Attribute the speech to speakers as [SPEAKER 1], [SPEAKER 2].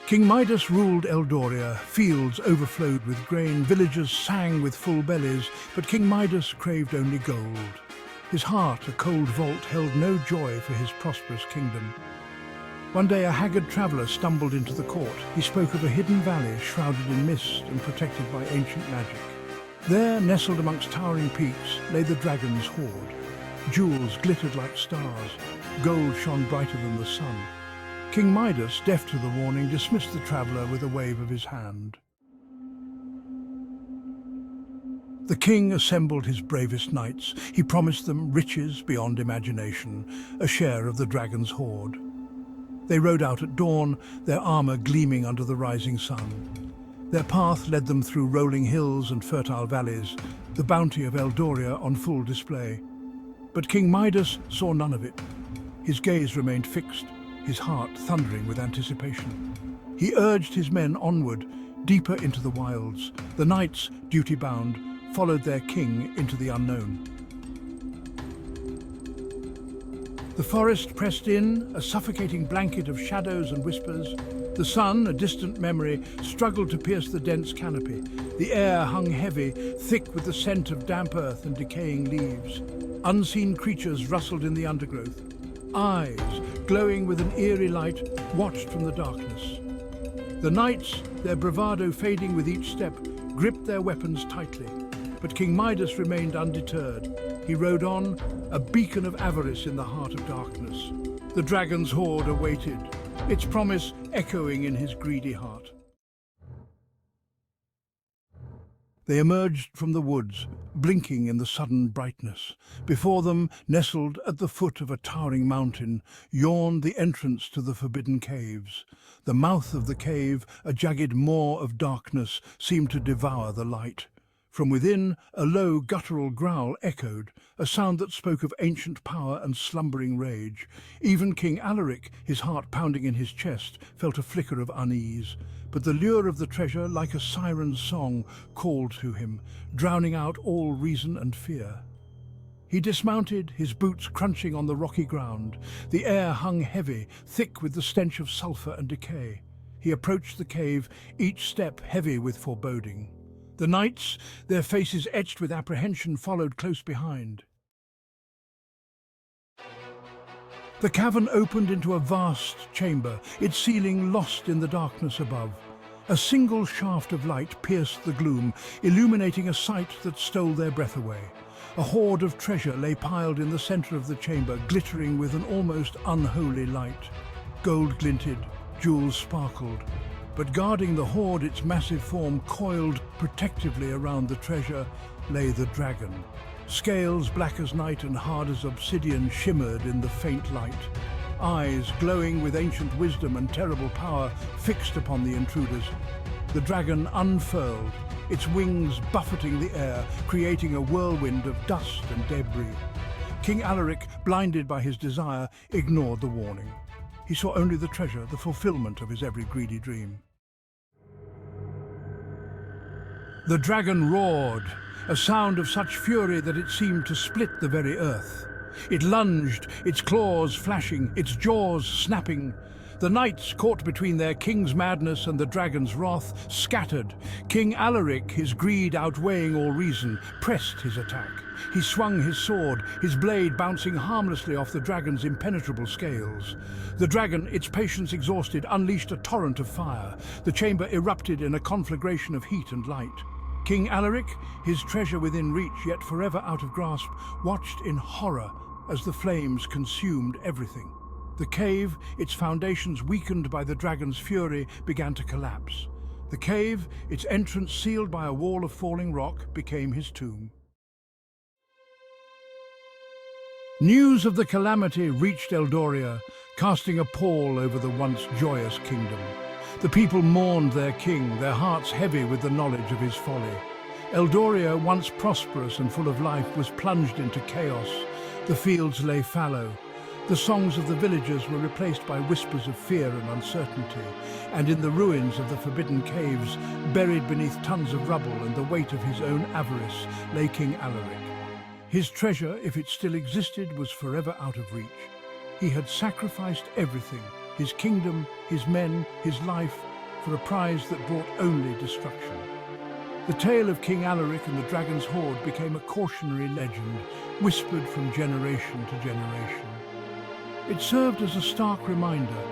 [SPEAKER 1] King Midas ruled Eldoria. Fields overflowed with grain, villagers sang with full bellies, but King Midas craved only gold. His heart, a cold vault, held no joy for his prosperous kingdom. One day a haggard traveller stumbled into the court. He spoke of a hidden valley shrouded in mist and protected by ancient magic. There, nestled amongst towering peaks, lay the dragon's hoard. Jewels glittered like stars. Gold shone brighter than the sun. King Midas, deaf to the warning, dismissed the traveller with a wave of his hand. The king assembled his bravest knights. He promised them riches beyond imagination, a share of the dragon's hoard. They rode out at dawn, their armour gleaming under the rising sun. Their path led them through rolling hills and fertile valleys, the bounty of Eldoria on full display. But King Midas saw none of it. His gaze remained fixed, his heart thundering with anticipation. He urged his men onward, deeper into the wilds. The knights, duty-bound, followed their king into the unknown. The forest pressed in, a suffocating blanket of shadows and whispers. The sun, a distant memory, struggled to pierce the dense canopy. The air hung heavy, thick with the scent of damp earth and decaying leaves. Unseen creatures rustled in the undergrowth. Eyes, glowing with an eerie light, watched from the darkness. The knights, their bravado fading with each step, gripped their weapons tightly. But King Midas remained undeterred. He rode on, a beacon of avarice in the heart of darkness. The dragon's hoard awaited, its promise echoing in his greedy heart. They emerged from the woods, blinking in the sudden brightness. Before them, nestled at the foot of a towering mountain, yawned the entrance to the forbidden caves. The mouth of the cave, a jagged maw of darkness, seemed to devour the light. From within, a low guttural growl echoed, a sound that spoke of ancient power and slumbering rage. Even King Alaric, his heart pounding in his chest, felt a flicker of unease. But the lure of the treasure, like a siren's song, called to him, drowning out all reason and fear. He dismounted, his boots crunching on the rocky ground. The air hung heavy, thick with the stench of sulphur and decay. He approached the cave, each step heavy with foreboding. The knights, their faces etched with apprehension, followed close behind. The cavern opened into a vast chamber, its ceiling lost in the darkness above. A single shaft of light pierced the gloom, illuminating a sight that stole their breath away. A hoard of treasure lay piled in the center of the chamber, glittering with an almost unholy light. Gold glinted, jewels sparkled. But guarding the hoard, its massive form coiled protectively around the treasure, lay the dragon. Scales black as night and hard as obsidian shimmered in the faint light. Eyes glowing with ancient wisdom and terrible power fixed upon the intruders. The dragon unfurled, its wings buffeting the air, creating a whirlwind of dust and debris. King Alaric, blinded by his desire, ignored the warning. He saw only the treasure, the fulfillment of his every greedy dream. The dragon roared, a sound of such fury that it seemed to split the very earth. It lunged, its claws flashing, its jaws snapping. The knights, caught between their king's madness and the dragon's wrath, scattered. King Alaric, his greed outweighing all reason, pressed his attack. He swung his sword, his blade bouncing harmlessly off the dragon's impenetrable scales. The dragon, its patience exhausted, unleashed a torrent of fire. The chamber erupted in a conflagration of heat and light. King Alaric, his treasure within reach yet forever out of grasp, watched in horror as the flames consumed everything. The cave, its foundations weakened by the dragon's fury, began to collapse. The cave, its entrance sealed by a wall of falling rock, became his tomb. News of the calamity reached Eldoria, casting a pall over the once joyous kingdom. The people mourned their king, their hearts heavy with the knowledge of his folly. Eldoria, once prosperous and full of life, was plunged into chaos. The fields lay fallow. The songs of the villagers were replaced by whispers of fear and uncertainty, and in the ruins of the forbidden caves, buried beneath tons of rubble and the weight of his own avarice, lay King Alaric. His treasure, if it still existed, was forever out of reach. He had sacrificed everything, his kingdom, his men, his life, for a prize that brought only destruction. The tale of King Alaric and the dragon's hoard became a cautionary legend, whispered from generation to generation. It served as a stark reminder